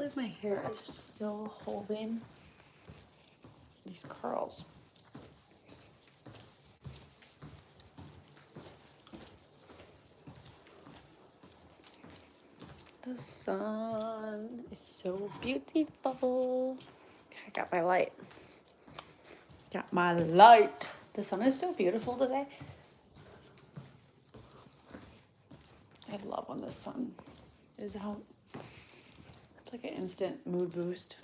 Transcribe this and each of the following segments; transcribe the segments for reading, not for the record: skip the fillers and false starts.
like my hair is still holding these curls. The sun is so beautiful. Okay, I got my light. Got my light. The sun is so beautiful today. I love when the sun is out. It's like an instant mood boost.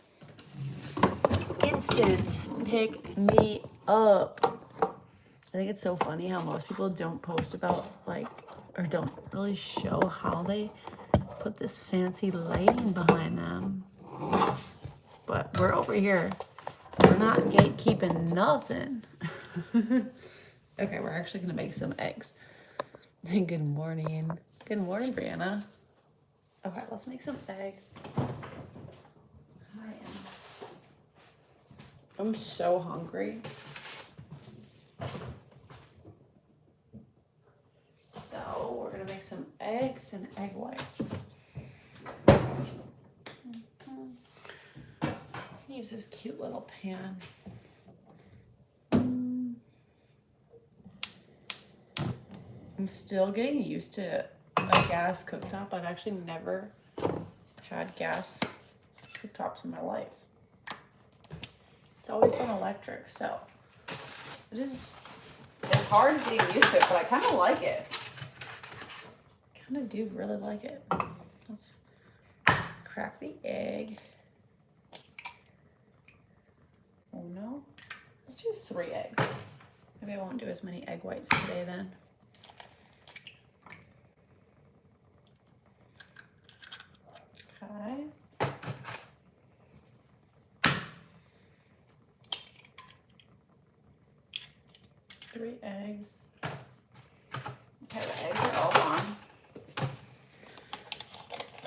Instant pick me up. I think it's so funny how most people don't post about or don't really show how they put this fancy lighting behind them. But we're over here. We're not gatekeeping nothing. Okay, we're actually gonna make some eggs. Good morning. Good morning, Brianna. Okay, let's make some eggs. I'm so hungry. So we're gonna make some eggs and egg whites. Use this cute little pan. I'm still getting used to a gas cooktop. I've actually never had gas cooktops in my life. It's always been electric, so it's hard getting used to it, but I kind of like it. Kind of do really like it. Let's crack the egg. Oh no, let's do 3 eggs. Maybe I won't do as many egg whites today then. Okay. Three eggs. Okay, the eggs are all on.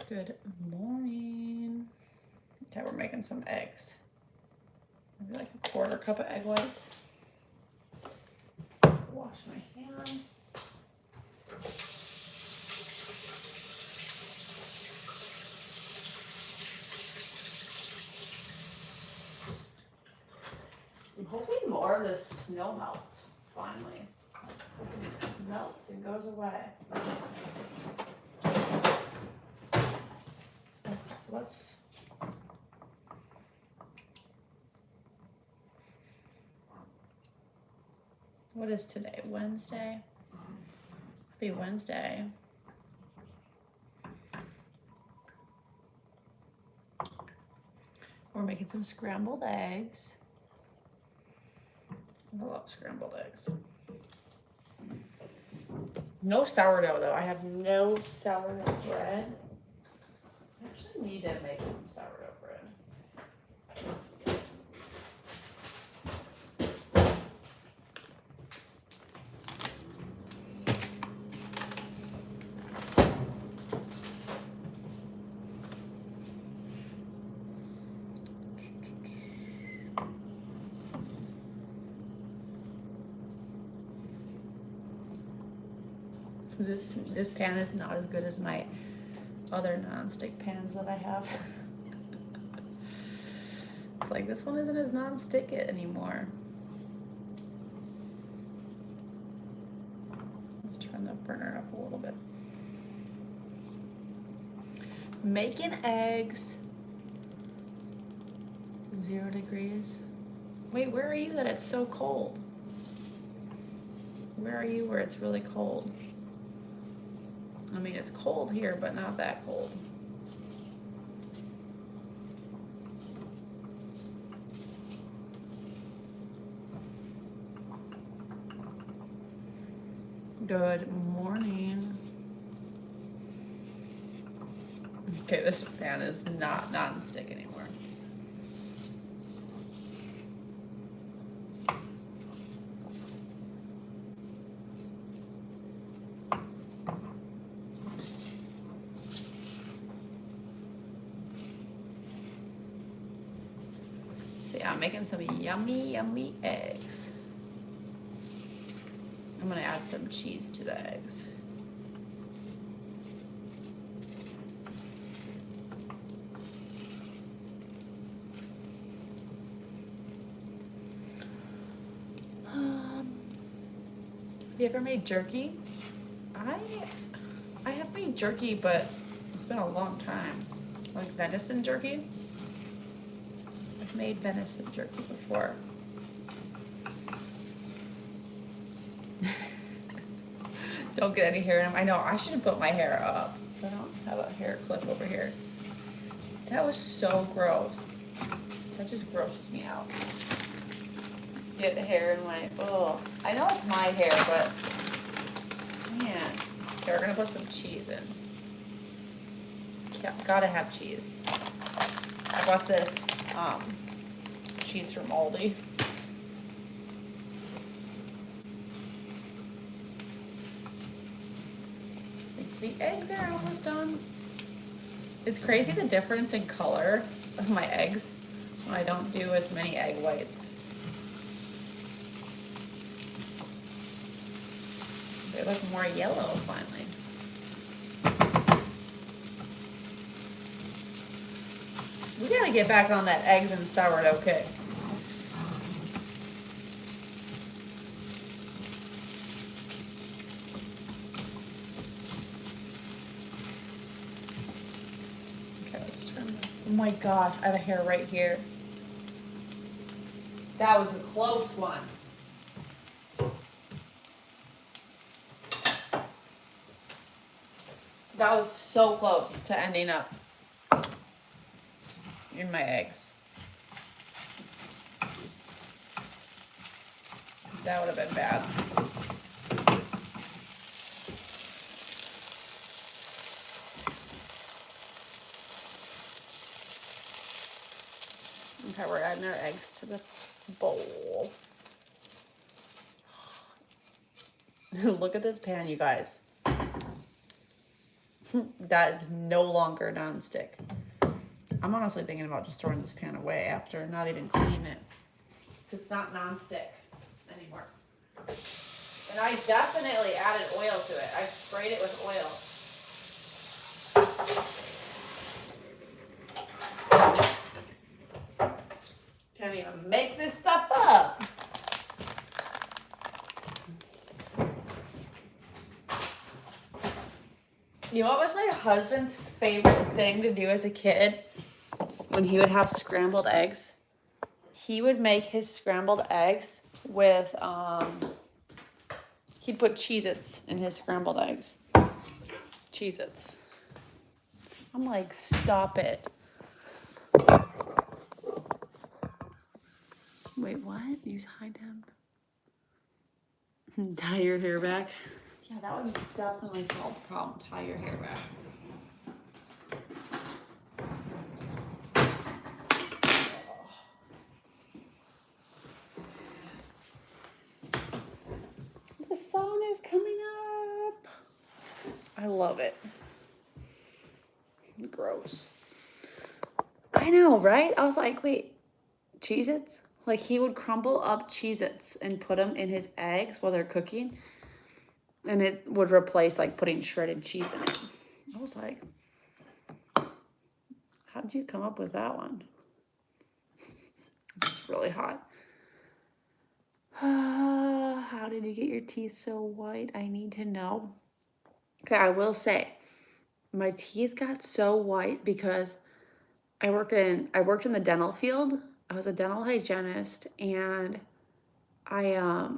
Good morning. Okay, we're making some eggs. Maybe like a 1/4 cup of egg whites. Wash my hands. I'm hoping more of the snow melts, finally. It melts and goes away. What is today? Wednesday? Happy Wednesday. We're making some scrambled eggs. I love scrambled eggs. No sourdough though. I have no sourdough bread. I actually need to make some sourdough bread. This pan is not as good as my other non-stick pans that I have. It's like this one isn't as non-stick anymore. Let's turn the burner up a little bit. Making eggs. 0 degrees. Wait, where are you that it's so cold? Where are you where it's really cold? I mean, it's cold here, but not that cold. Good morning. Okay, this pan is not non-stick anymore. I'm making some yummy, yummy eggs. I'm gonna add some cheese to the eggs. you ever made jerky? I have made jerky, but it's been a long time. Like venison jerky. I've made venison jerky before. Don't get any hair in them. I know, I should have put my hair up. I don't have a hair clip over here. That was so gross. That just grosses me out. Get hair in my, oh. I know it's my hair, but man. Okay, we're gonna put some cheese in. Yeah, gotta have cheese. I bought this cheese from Aldi. The eggs are almost done. It's crazy the difference in color of my eggs when I don't do as many egg whites. They look more yellow finally. We gotta get back on that eggs and sourdough kick. Oh my gosh, I have a hair right here. That was a close one. That was so close to ending up in my eggs. That would have been bad. Okay, we're adding our eggs to the bowl. Look at this pan, you guys. That is no longer nonstick. I'm honestly thinking about just throwing this pan away after not even cleaning it. It's not nonstick anymore. And I definitely added oil to it. I sprayed it with oil. Can't even make this stuff up. You know what was my husband's favorite thing to do as a kid when he would have scrambled eggs? He would make his scrambled eggs with, he'd put Cheez-Its in his scrambled eggs. Cheez-Its. I'm like, stop it. Wait, what? Use high temp. Dye your hair back. Yeah, that would definitely solve the problem. Tie your hair back. The sun is coming up. I love it. Gross. I know, right? I was like, wait, Cheez-Its? Like, he would crumble up Cheez-Its and put them in his eggs while they're cooking. And it would replace, like, putting shredded cheese in it. I was like, how did you come up with that one? It's really hot. How did you get your teeth so white? I need to know. Okay, I will say, my teeth got so white because I worked in the dental field. I was a dental hygienist, and I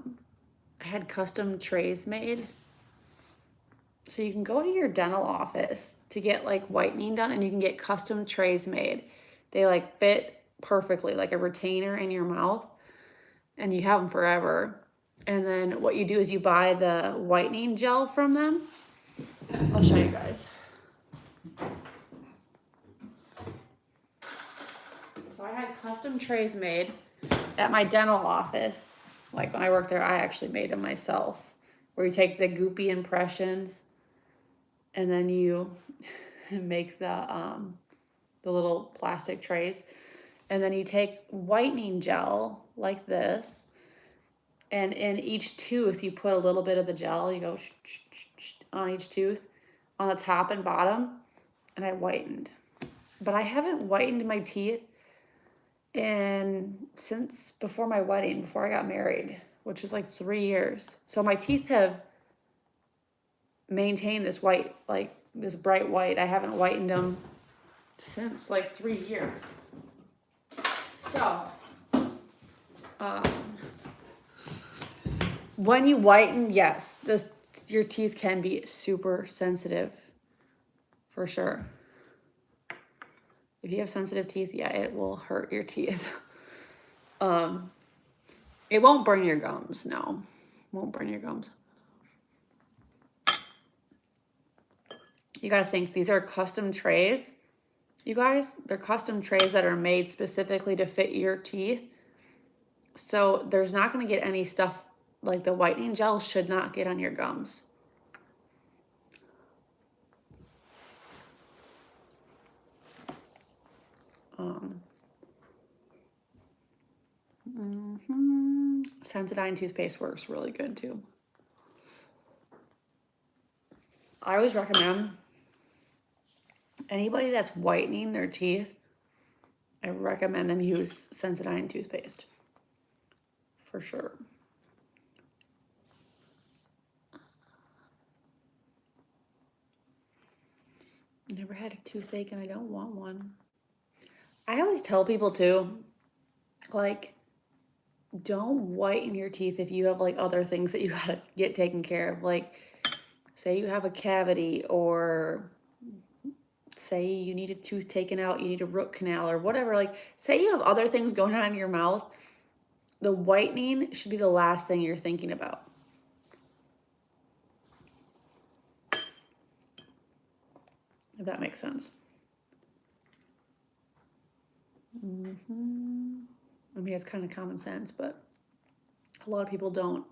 had custom trays made. So you can go to your dental office to get like whitening done, and you can get custom trays made. They like fit perfectly, like a retainer in your mouth, and you have them forever. And then what you do is you buy the whitening gel from them. I'll show you guys. So I had custom trays made at my dental office. Like when I worked there, I actually made them myself. Where you take the goopy impressions and then you make the little plastic trays. And then you take whitening gel like this. And in each tooth, you put a little bit of the gel. You go on each tooth, on the top and bottom. And I whitened. But I haven't whitened my teeth since before my wedding, before I got married, which is like 3 years. So my teeth have maintain this white, like this bright white. I haven't whitened them since like 3 years. So, when you whiten, yes, your teeth can be super sensitive, for sure. If you have sensitive teeth, yeah, it will hurt your teeth. It won't burn your gums, no. Won't burn your gums. You gotta think, these are custom trays, you guys. They're custom trays that are made specifically to fit your teeth. So there's not gonna get any stuff, like the whitening gel should not get on your gums. Sensodyne toothpaste works really good too. I always recommend anybody that's whitening their teeth, I recommend them use Sensodyne toothpaste for sure. I never had a toothache and I don't want one. I always tell people too, like, don't whiten your teeth if you have like other things that you gotta get taken care of. Like, say you have a cavity, or say you need a tooth taken out, you need a root canal or whatever. Like, say you have other things going on in your mouth, the whitening should be the last thing you're thinking about. If that makes sense. I mean, it's kind of common sense, but a lot of people don't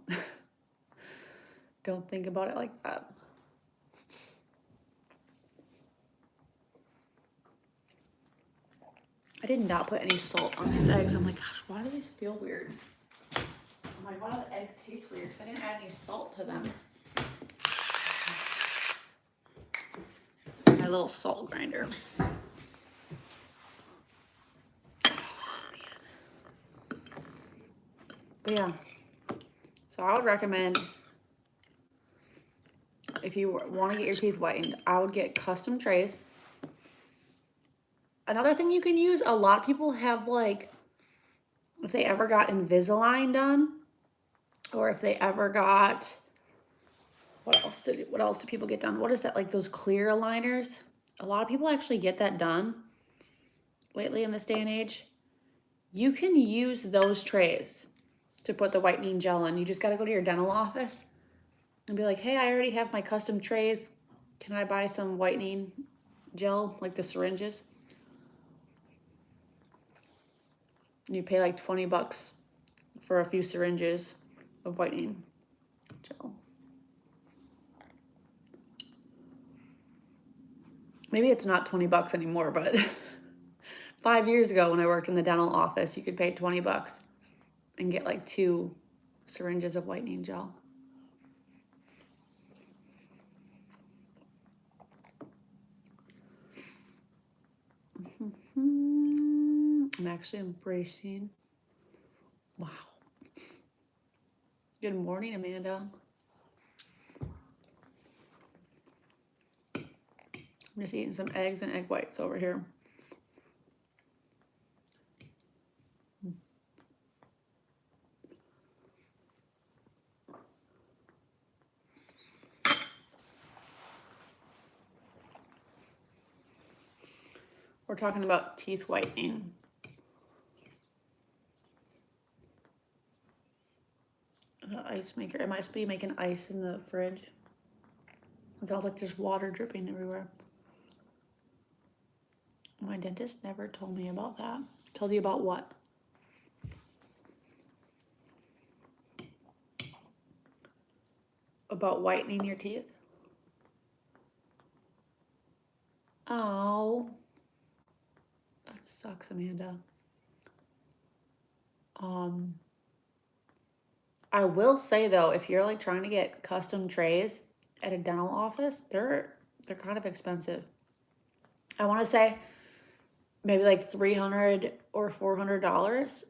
think about it like that. I did not put any salt on these eggs. I'm like, gosh, why do these feel weird? I'm like, why do the eggs taste weird? Because I didn't add any salt to them. My little salt grinder. But yeah, so I would recommend, if you want to get your teeth whitened, I would get custom trays. Another thing you can use, a lot of people have, like, if they ever got Invisalign done, or if they ever got, what else do people get done? What is that, like those clear aligners? A lot of people actually get that done lately in this day and age. You can use those trays to put the whitening gel in. You just got to go to your dental office and be like, hey, I already have my custom trays. Can I buy some whitening gel, like the syringes? And you pay like $20 for a few syringes of whitening gel. Maybe it's not $20 anymore, but 5 years ago when I worked in the dental office, you could pay $20 and get like 2 syringes of whitening gel. I'm actually embracing. Wow. Good morning, Amanda. I'm just eating some eggs and egg whites over here. We're talking about teeth whitening. An ice maker. It must be making ice in the fridge. It sounds like there's water dripping everywhere. My dentist never told me about that. Told you about what? About whitening your teeth? Oh. That sucks, Amanda. I will say though, if you're like trying to get custom trays at a dental office, they're kind of expensive. I want to say maybe like $300 or $400,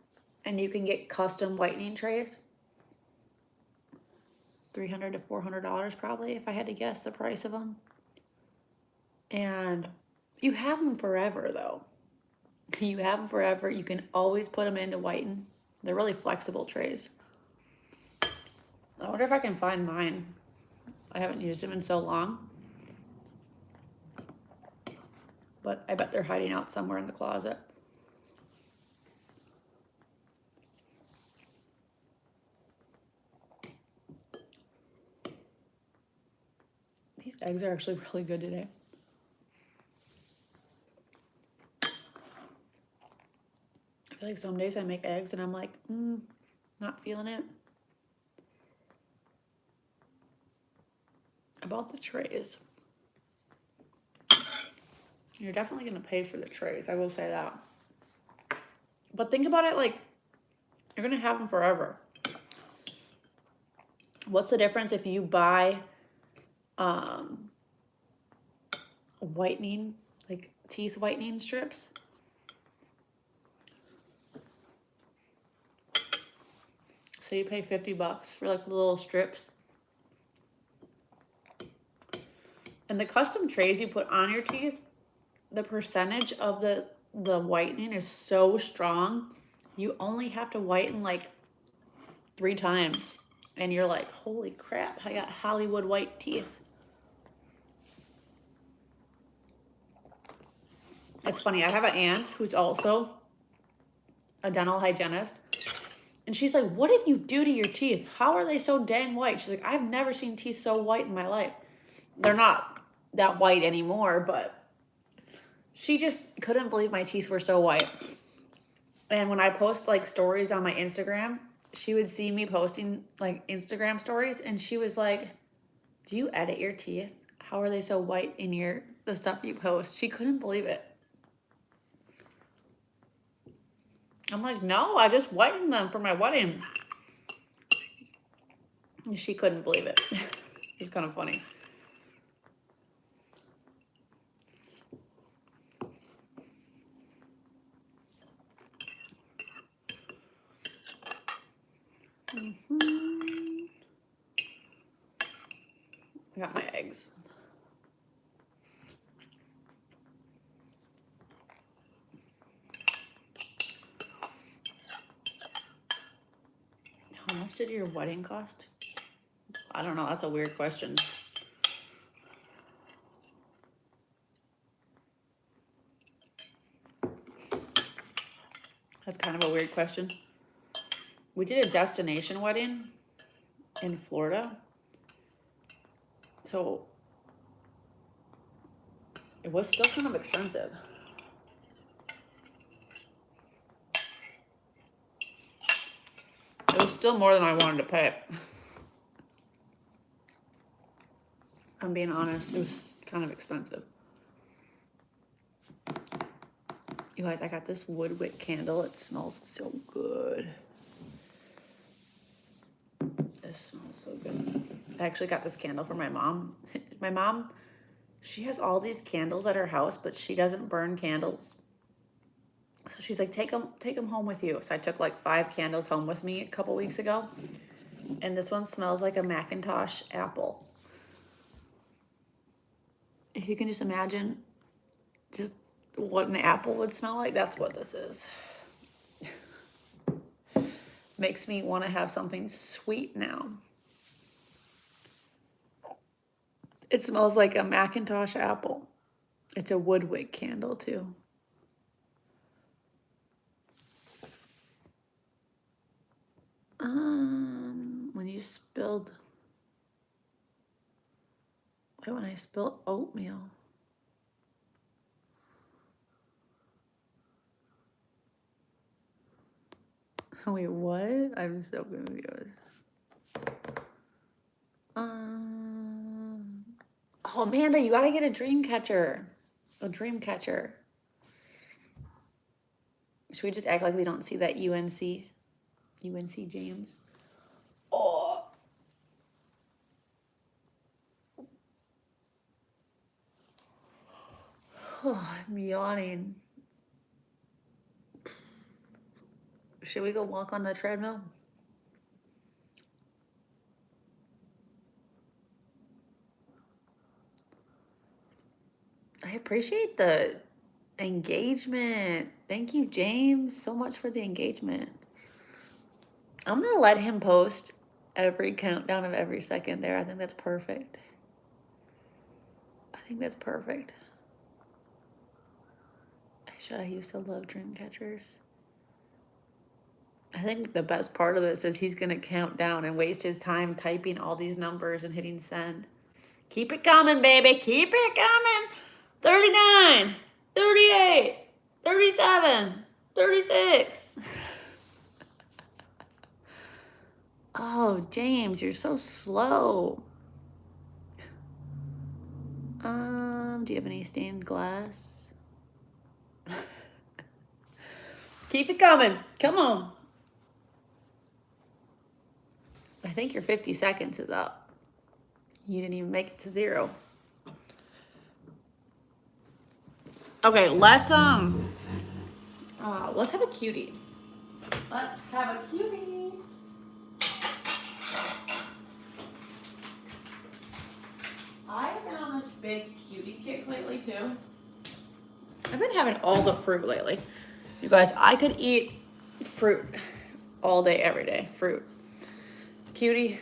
and you can get custom whitening trays. $300 to $400 probably, if I had to guess the price of them. And you have them forever though. You have them forever. You can always put them into whiten. They're really flexible trays. I wonder if I can find mine. I haven't used them in so long. But I bet they're hiding out somewhere in the closet. These eggs are actually really good today. I feel like some days I make eggs and I'm like, not feeling it. About the trays. You're definitely going to pay for the trays. I will say that. But think about it like you're going to have them forever. What's the difference if you buy whitening, like teeth whitening strips? So you pay $50 for like the little strips. And the custom trays you put on your teeth, the percentage of the whitening is so strong. You only have to whiten like 3 times. And you're like, holy crap, I got Hollywood white teeth. It's funny, I have an aunt who's also a dental hygienist. And she's like, what did you do to your teeth? How are they so dang white? She's like, I've never seen teeth so white in my life. They're not that white anymore, but she just couldn't believe my teeth were so white. And when I post like stories on my Instagram, she would see me posting like Instagram stories and she was like, do you edit your teeth? How are they so white in the stuff you post? She couldn't believe it. I'm like, no, I just whitened them for my wedding. She couldn't believe it. It's kind of funny. I got my eggs. How much did your wedding cost? I don't know. That's a weird question. That's kind of a weird question. We did a destination wedding in Florida. So it was still kind of expensive. It was still more than I wanted to pay. I'm being honest, it was kind of expensive. You guys, I got this wood wick candle. It smells so good. This smells so good. I actually got this candle for my mom. My mom, she has all these candles at her house, but she doesn't burn candles. So she's like, take them home with you. So I took like 5 candles home with me a couple weeks ago. And this one smells like a Macintosh apple. If you can just imagine just what an apple would smell like, that's what this is. Makes me want to have something sweet now. It smells like a Macintosh apple. It's a wood wick candle too. When you spilled, when I spilled oatmeal. Wait, what? I'm so confused. Oh, Amanda, you gotta get a dream catcher. A dream catcher. Should we just act like we don't see that UNC James? Oh. Oh, I'm yawning. Should we go walk on the treadmill? appreciate the engagement. Thank you, James, so much for the engagement. I'm gonna let him post every countdown of every second there. I think that's perfect. I think that's perfect. I used to love dream catchers. I think the best part of this is he's gonna count down and waste his time typing all these numbers and hitting send. Keep it coming, baby. Keep it coming. 39, 38, 37, 36. Oh, James, you're so slow. Do you have any stained glass? Keep it coming. Come on. I think your 50 seconds is up. You didn't even make it to 0. Okay, let's have a cutie. Let's have a cutie. I've been on this big cutie kick lately too. I've been having all the fruit lately. You guys, I could eat fruit all day, every day. Fruit. Cutie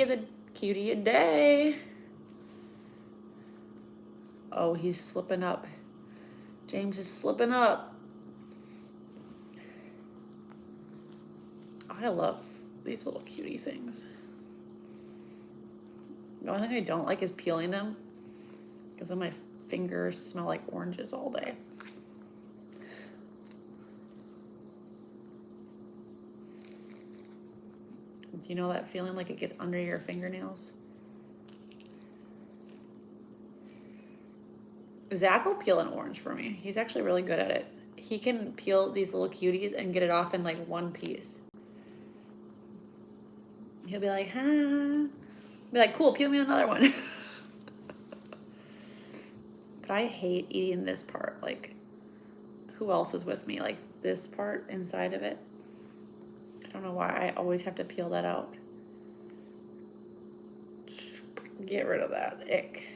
a day. Oh, he's slipping up. James is slipping up. I love these little cutie things. The only thing I don't like is peeling them, because then my fingers smell like oranges all day. Do you know that feeling like it gets under your fingernails? Zach will peel an orange for me. He's actually really good at it. He can peel these little cuties and get it off in like one piece. He'll be like, huh? Be like, cool, peel me another one. But I hate eating this part. Like, who else is with me? Like this part inside of it. I don't know why I always have to peel that out. Get rid of that. Ick.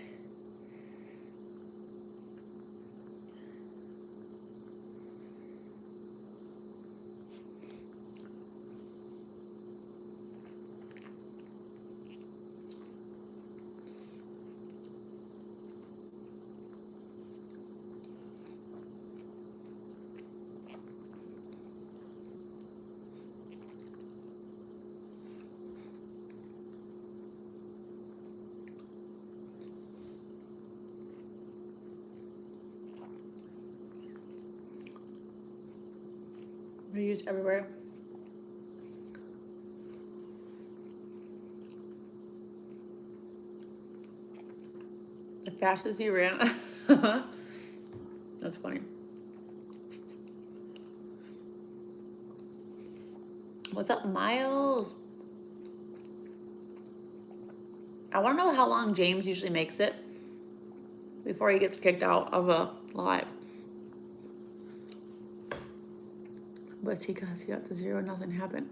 Used everywhere. The fastest you ran. That's funny. What's up, Miles? I want to know how long James usually makes it before he gets kicked out of a live. But it's because he got to 0, nothing happened.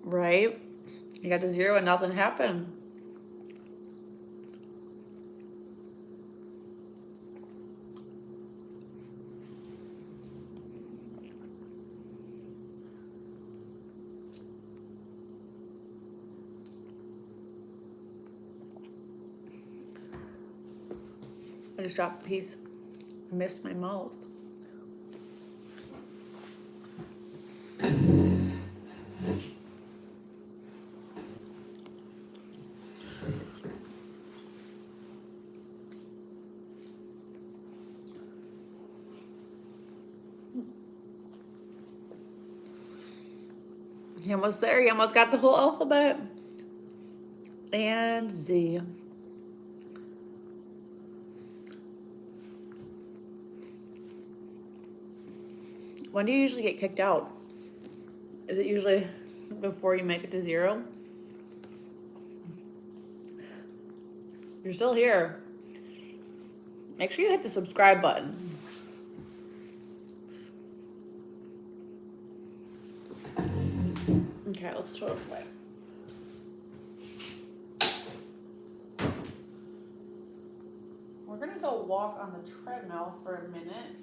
Right? He got to 0 and nothing happened. I just dropped a piece. I missed my mouth. You almost there. You almost got the whole alphabet. And Z. When do you usually get kicked out? Is it usually before you make it to 0? You're still here. Make sure you hit the subscribe button. Okay, let's throw this away. We're gonna go walk on the treadmill for a minute.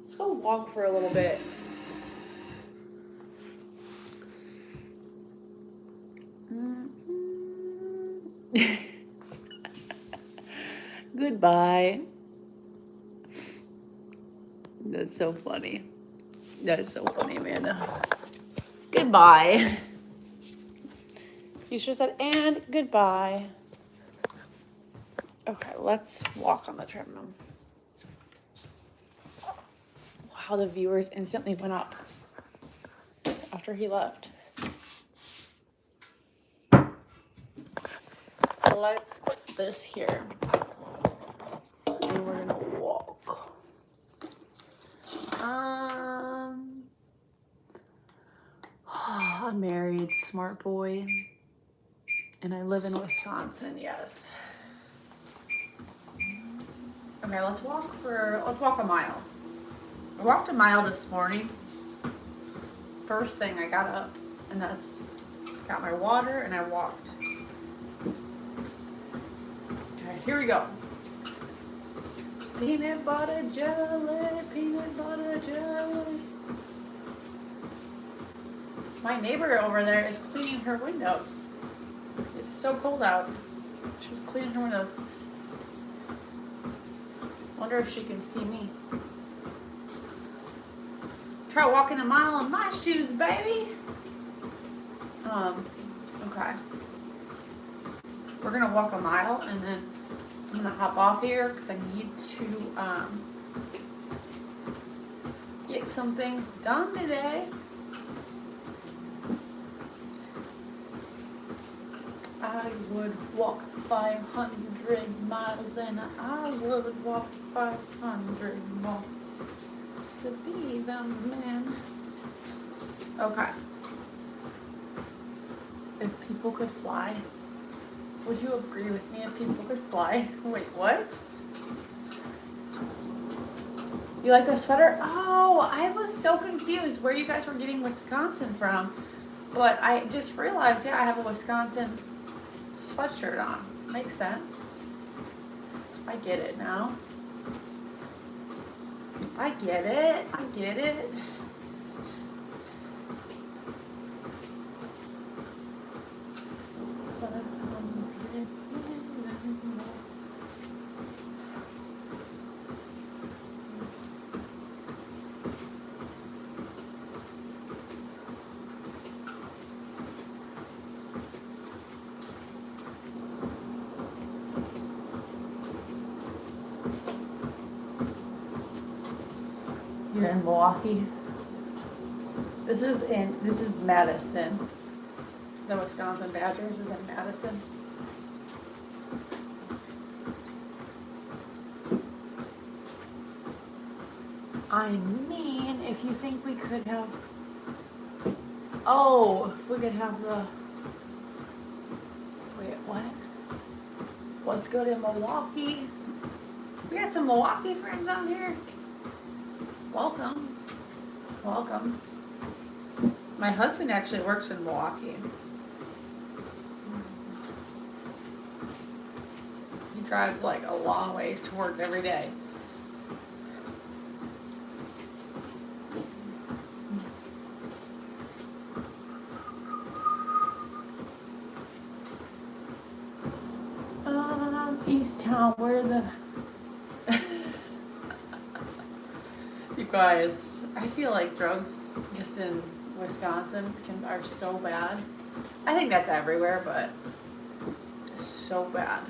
Let's go walk for a little bit. Goodbye. That's so funny. That is so funny, Amanda. Goodbye. You should have said, and goodbye. Okay, let's walk on the treadmill. Wow, the viewers instantly went up after he left. Let's put this here. And we're gonna walk. I'm married, smart boy. And I live in Wisconsin, yes. Okay, let's walk a mile. I walked a mile this morning. First thing I got up and got my water and I walked. Okay, here we go. Peanut butter jelly, peanut butter jelly. My neighbor over there is cleaning her windows. It's so cold out. She's cleaning her windows. Wonder if she can see me. Try walking a mile in my shoes, baby. Okay. We're gonna walk a mile and then I'm gonna hop off here because I need to get some things done today. I would walk 500 miles and I would walk 500 more just to be the man. Okay. If people could fly, would you agree with me if people could fly? Wait, what? You like the sweater? Oh, I was so confused where you guys were getting Wisconsin from. But I just realized, yeah, I have a Wisconsin sweatshirt on. Makes sense. I get it now. I get it. I get it. You're in Milwaukee. This is Madison. The Wisconsin Badgers is in Madison. I mean, if you think we could have, if we could have wait, what? What's good in Milwaukee? We got some Milwaukee friends on here. Welcome. Welcome. My husband actually works in Milwaukee. He drives like a long ways to work every day. East Town, where the you guys, I feel like drugs just in Wisconsin are so bad. I think that's everywhere, but it's so bad.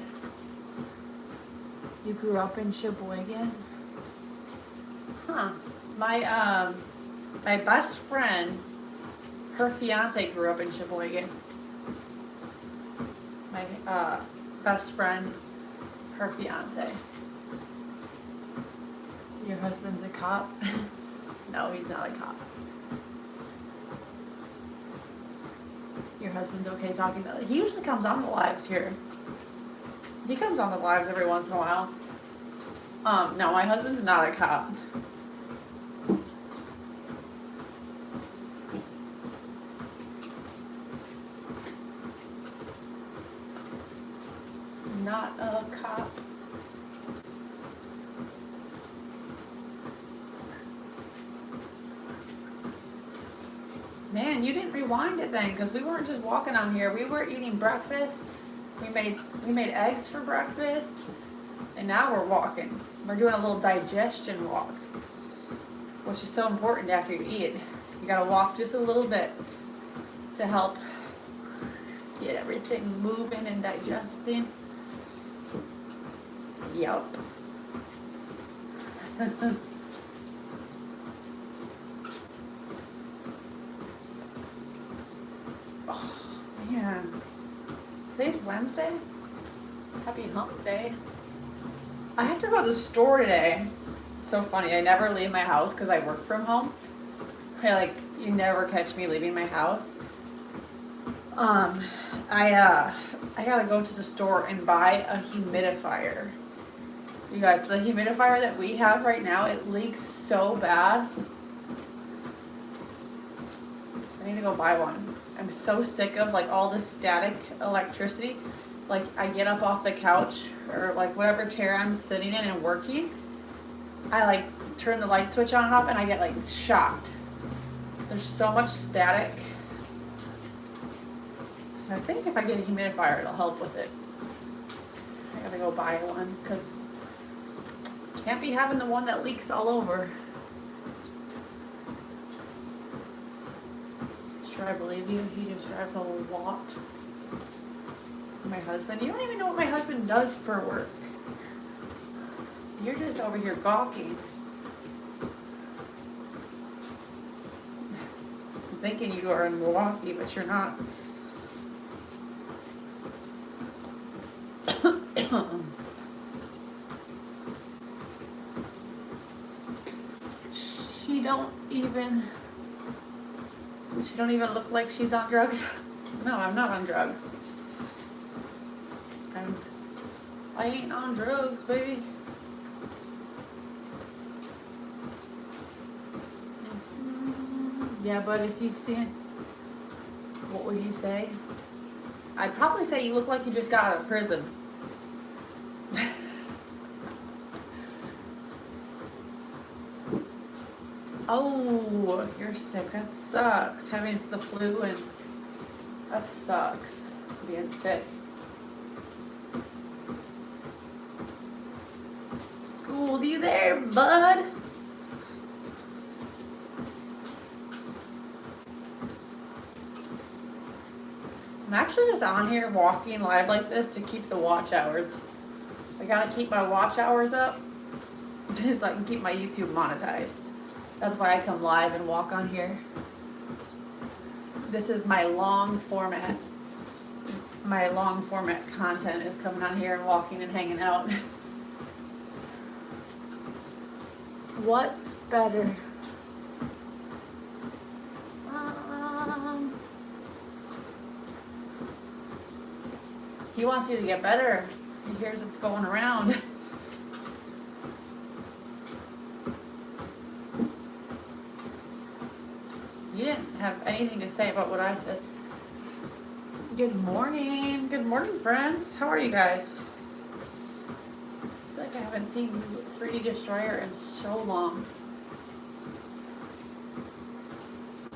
You grew up in Sheboygan? Huh. My best friend, her fiance grew up in Sheboygan. My best friend, her fiance. Your husband's a cop? No, he's not a cop. Your husband's okay talking to he usually comes on the lives here. He comes on the lives every once in a while. No, my husband's not a cop. Not a cop. man, you didn't rewind it then, because we weren't just walking on here. We were eating breakfast. We made eggs for breakfast, and now we're walking. We're doing a little digestion walk, which is so important after you eat. You gotta walk just a little bit to help get everything moving and digesting. Yup. Oh, man. Today's Wednesday? Happy hump day. I have to go to the store today. It's so funny. I never leave my house because I work from home. You never catch me leaving my house. I gotta go to the store and buy a humidifier. You guys, the humidifier that we have right now, it leaks so bad. So I need to go buy one. I'm so sick of all the static electricity. I get up off the couch or whatever chair I'm sitting in and working. I turn the light switch on and off and I get shocked. There's so much static. So I think if I get a humidifier, it'll help with it. I gotta go buy one because can't be having the one that leaks all over. Should I believe you? He just drives a lot. My husband, you don't even know what my husband does for work. You're just over here gawking. Thinking you are in Milwaukee, but you're not. She don't even look like she's on drugs. No, I'm not on drugs. I ain't on drugs, baby. Yeah, but if you've seen, what would you say? I'd probably say you look like you just got out of prison. Oh, you're sick. That sucks. Having the flu and that sucks. Being sick. School, you there, bud? I'm actually just on here walking live like this to keep the watch hours. I gotta keep my watch hours up so I can keep my YouTube monetized. That's why I come live and walk on here. This is my long format. My long format content is coming on here and walking and hanging out. What's better? He wants you to get better. He hears what's going around. You didn't have anything to say about what I said. Good morning. Good morning, friends. How are you guys? I feel like I haven't seen 3D Destroyer in so long.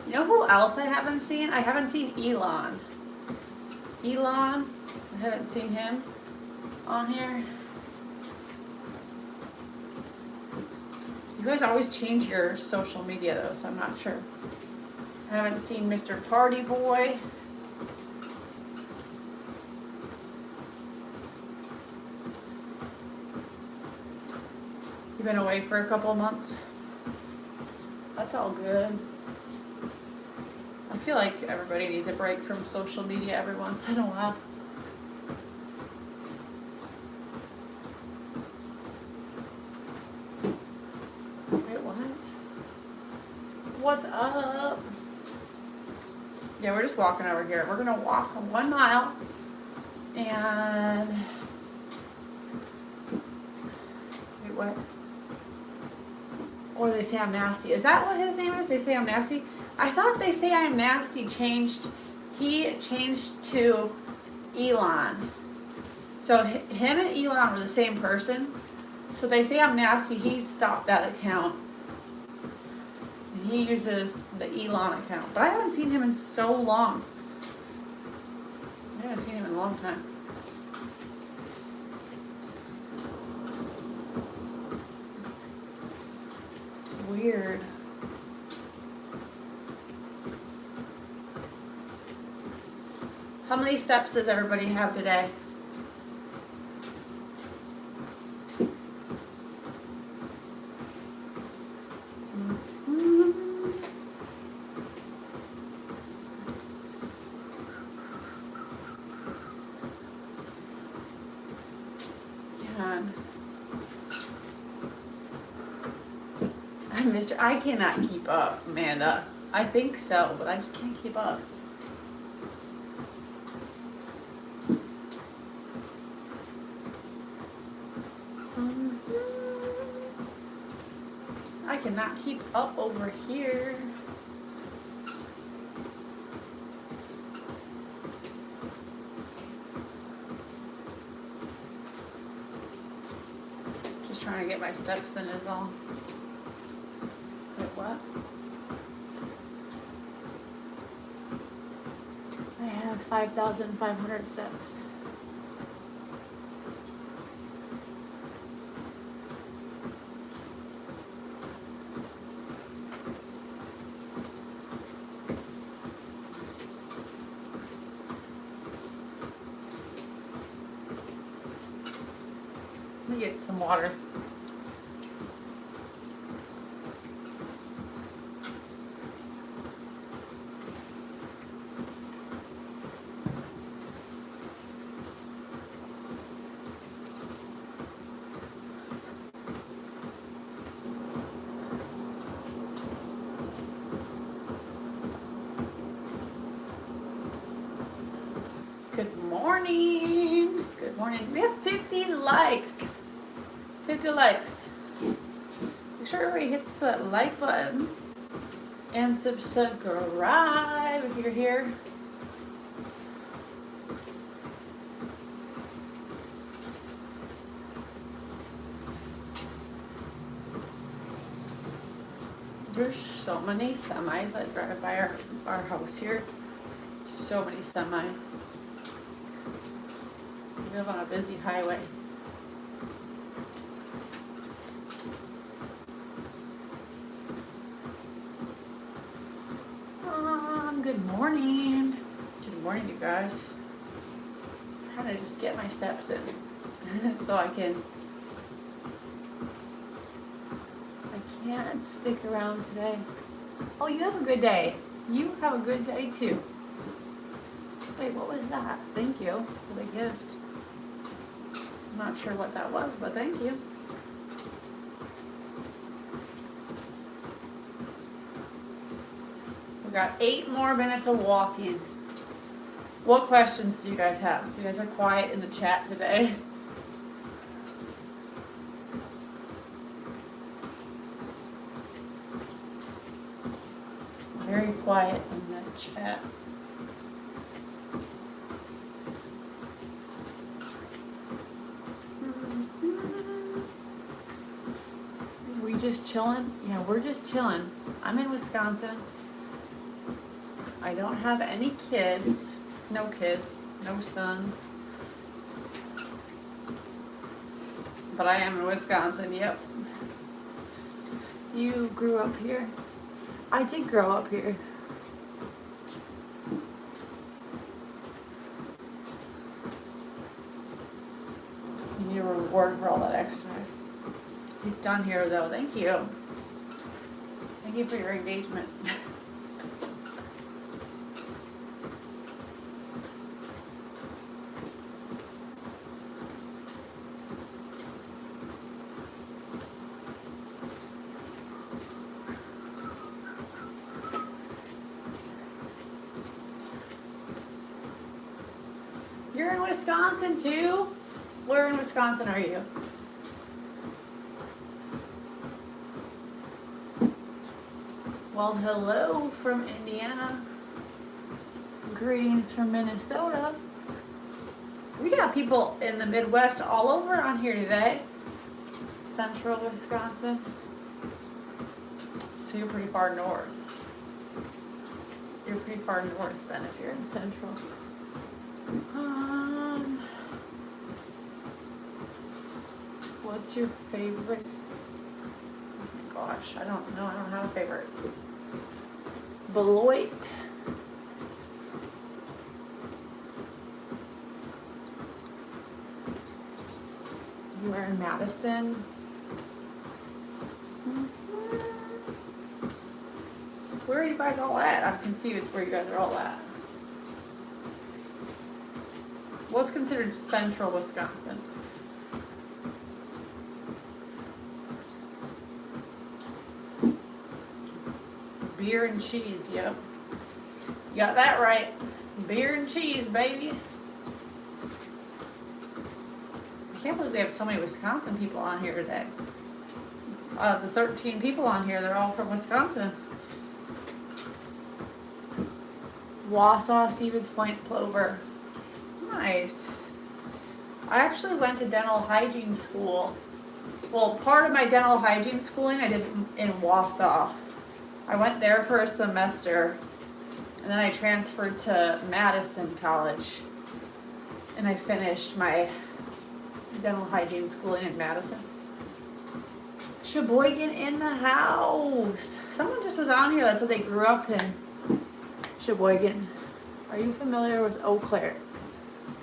You know who else I haven't seen? I haven't seen Elon. I haven't seen him on here. You guys always change your social media though, so I'm not sure. I haven't seen Mr. Party Boy. You've been away for a couple of months. That's all good. I feel like everybody needs a break from social media every once in a while. Wait, what? What's up? Yeah, we're just walking over here. We're gonna walk 1 mile and wait, what? Or they say I'm nasty. Is that what his name is? They say I'm nasty? I thought They Say I'm Nasty he changed to Elon. So him and Elon were the same person. So They Say I'm Nasty, he stopped that account. And he uses the Elon account. But I haven't seen him in so long. I haven't seen him in a long time. It's weird. How many steps does everybody have today? I cannot keep up, Amanda. I think so, but I just can't keep up. I cannot keep up over here. Just trying to get my steps in is all. Wait, what? I have 5,500 steps. Let me get some water. Good morning. Good morning. We have 50 likes. 50 likes. Make sure everybody hits that like button and subscribe if you're here. There's so many semis that drive by our house here. So many semis. We live on a busy highway. Good morning. Good morning, you guys. How to just get my steps in so I can't stick around today. Oh, you have a good day. You have a good day too. Wait, what was that? Thank you for the gift. I'm not sure what that was, but thank you. We got 8 more minutes of walking. What questions do you guys have? You guys are quiet in the chat today. Very quiet in the chat. We just chilling? Yeah, we're just chilling. I'm in Wisconsin. I don't have any kids. No kids. No sons. But I am in Wisconsin, yep. You grew up here? I did grow up here. You need a reward for all that exercise. He's done here though. Thank you. Thank you for your engagement. You're in Wisconsin too? Where in Wisconsin are you? Well, hello from Indiana. Greetings from Minnesota. We got people in the Midwest all over on here today. Central Wisconsin. So you're pretty far north. You're pretty far north then if you're in Central. What's your favorite? Oh my gosh, I don't know. I don't have a favorite. Beloit. You are in Madison. Where are you guys all at? I'm confused where you guys are all at. What's considered central Wisconsin? Beer and cheese, yep. You got that right. Beer and cheese, baby. I can't believe we have so many Wisconsin people on here today. The 13 people on here, they're all from Wisconsin. Wausau, Stevens Point, Plover. Nice. I actually went to dental hygiene school. Well, part of my dental hygiene schooling I did in Wausau. I went there for a semester, and then I transferred to Madison College, and I finished my dental hygiene schooling in Madison. Sheboygan in the house. Someone just was on here that said they grew up in Sheboygan. Are you familiar with Eau Claire?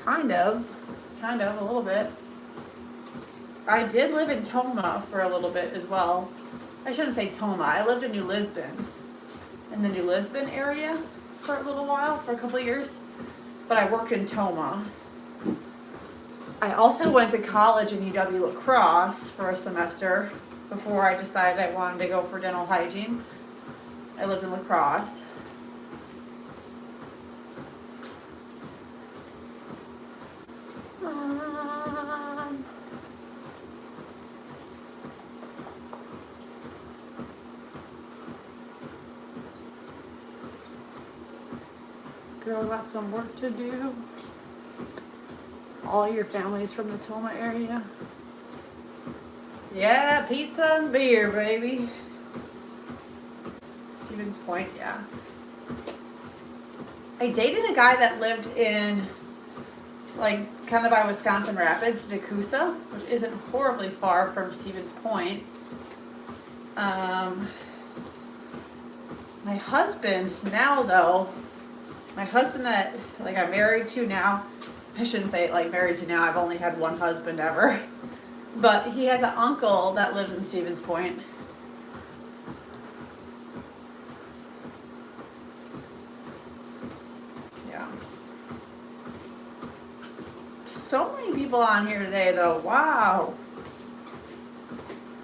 Kind of, a little bit. I did live in Toma for a little bit as well. I shouldn't say Toma. I lived in New Lisbon, in the New Lisbon area for a little while, for a couple of years. But I worked in Toma. I also went to college in UW La Crosse for a semester before I decided I wanted to go for dental hygiene. I lived in La Crosse. Girl, got some work to do. All your family's from the Toma area. Yeah, pizza and beer, baby. Stevens Point, yeah. I dated a guy that lived in, like, kind of by Wisconsin Rapids, Decusa, which isn't horribly far from Stevens Point. My husband now, though, my husband that, like, I'm married to now, I shouldn't say, like, married to now, I've only had one husband ever. But he has an uncle that lives in Stevens Point. Yeah. So many people on here today, though. Wow.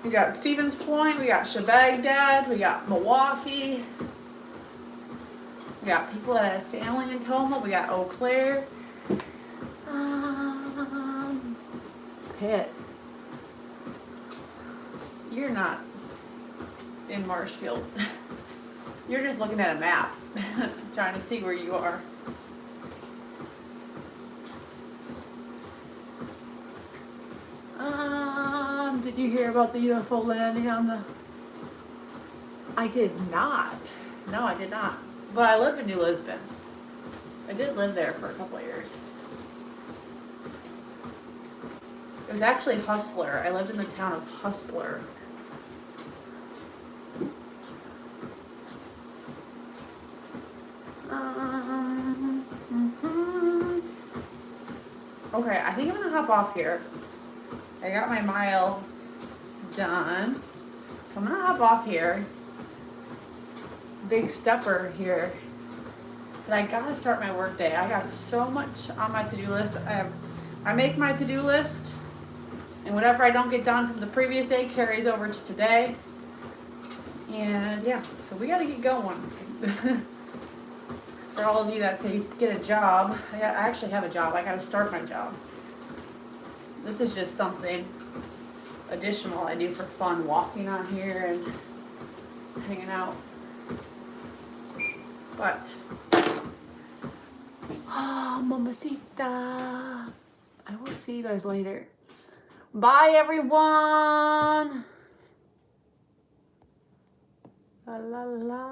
We got Stevens Point, we got Shebagdad, we got Milwaukee. We got people that has family in Toma. We got Eau Claire. Pitt. You're not in Marshfield. You're just looking at a map, trying to see where you are. Did you hear about the UFO landing on the... I did not. No, I did not. But I live in New Lisbon. I did live there for a couple of years. It was actually Hustler. I lived in the town of Hustler. Okay, I think I'm gonna hop off here. I got my mile done. So I'm gonna hop off here. Big stepper here. But I gotta start my work day. I got so much on my to-do list. I make my to-do list, and whatever I don't get done from the previous day carries over to today. And yeah, so we gotta get going. For all of you that say get a job, I actually have a job. I gotta start my job. This is just something additional I do for fun, walking on here and hanging out. But, oh, mamacita. I will see you guys later. Bye, everyone. La la la.